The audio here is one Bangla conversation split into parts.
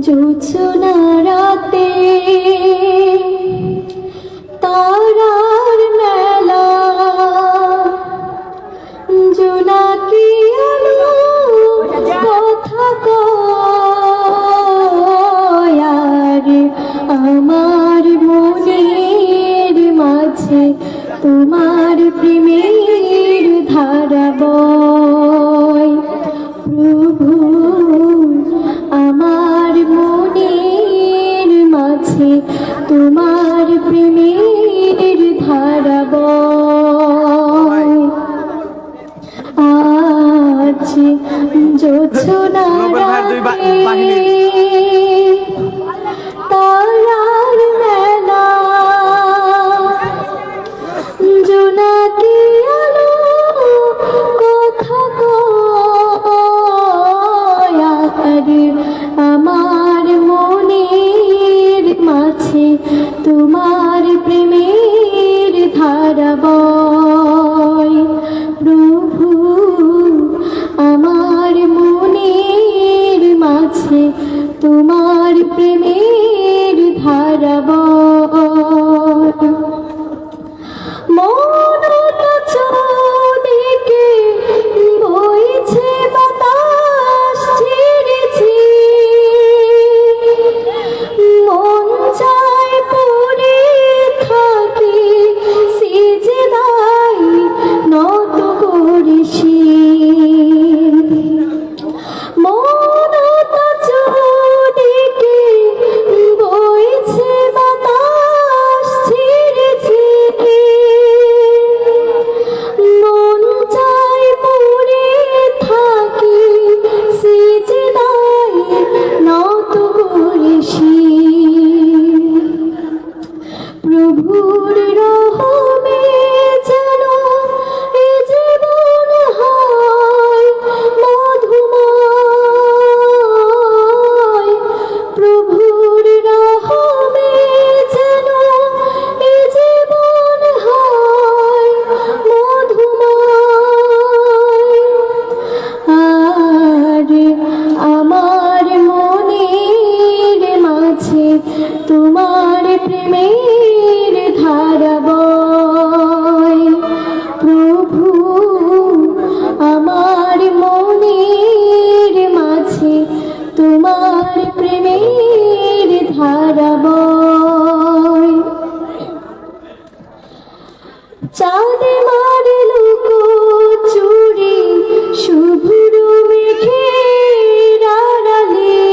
জোছনা রাতে তারার মেলা, জোনাকি আলো কথা কয়, আর আমার মনের মাঝে তোমার প্রেমের ধারা বয়। প্রভু আমার মনের মাঝে তোমার প্রেমের ধারা বয়। আজ জোছনা রাতে তারার মেলা, জোনাকি আলো কথা কয়, আর আমার মনের মাঝে তোমার প্রেমের ধারা বয়। প্রভু আমার মনের মাঝে তোমার প্রেমের ধারা বয়। মনটা চৌদিকে বইছে বাতাস ছেড়েছি, মন চায় পড়ে থাকি সিজদায় নত করেছি। মনটা চৌদিকে বইছে বাতাস ছেড়েছি, মন চায় পড়ে থাকি সিজদায় নত করেছি। প্রভুর রহমে যেন এ জীবন হয় মধুময়, প্রভুর রহমে যেন এ জীবন হয় মধুময়। আর আমার মনের মাঝে তোমার প্রেমের ধারা বয়। প্রভু আমার মনের মাঝে তোমার প্রেমের ধারা বয়। চাঁদে মারল চুরি শুভ্র মেঘের আড়ালে,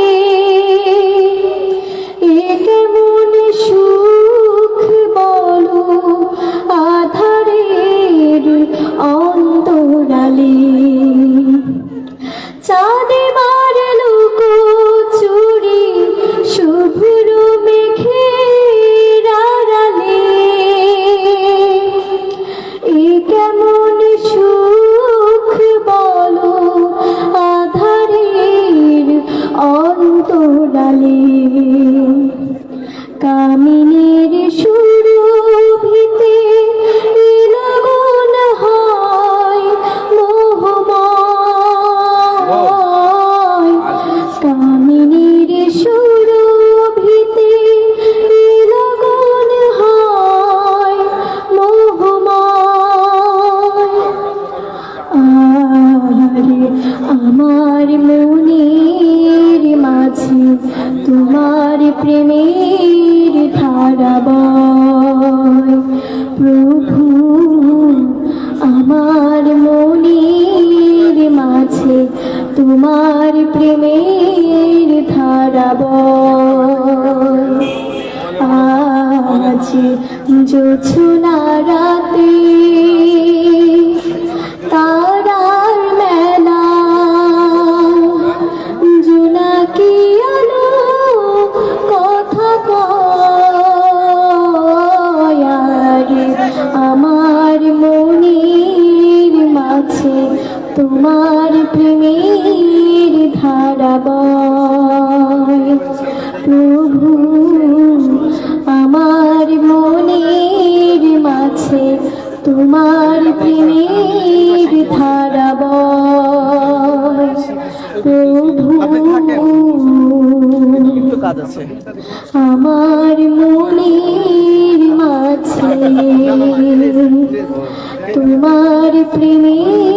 এ কেমন সুখ বলো আধারের অন্তরালে। চাঁদে মারল চুরি শুভ্র মেঘের আড়ালে, এ কেমন সুখ বলো আধারের অন্তরালে। কামিনীর সুরভিতে লগন হয় মোহময়, কামিনীর সুরভিতে লগন হয় মোহময়। আর আমার মনের মাঝে তোমার প্রেমের ধারা বয়। প্রভু আমার মনের মাঝে তোমার প্রেমের ধারা বয়। আজ জোছনা রাতে তারার মেলা, জোনাকি আলো কথা কয়, আর আমার মনের মাঝে তোমার প্রেমের ধারা বয়। প্রভু আমার মনের মাঝে তোমার প্রেমের ধারা বয়। প্রভু আপনি থাকেন, একটু কাজ আছে। আমার মনের মাঝে তোমার প্রেমের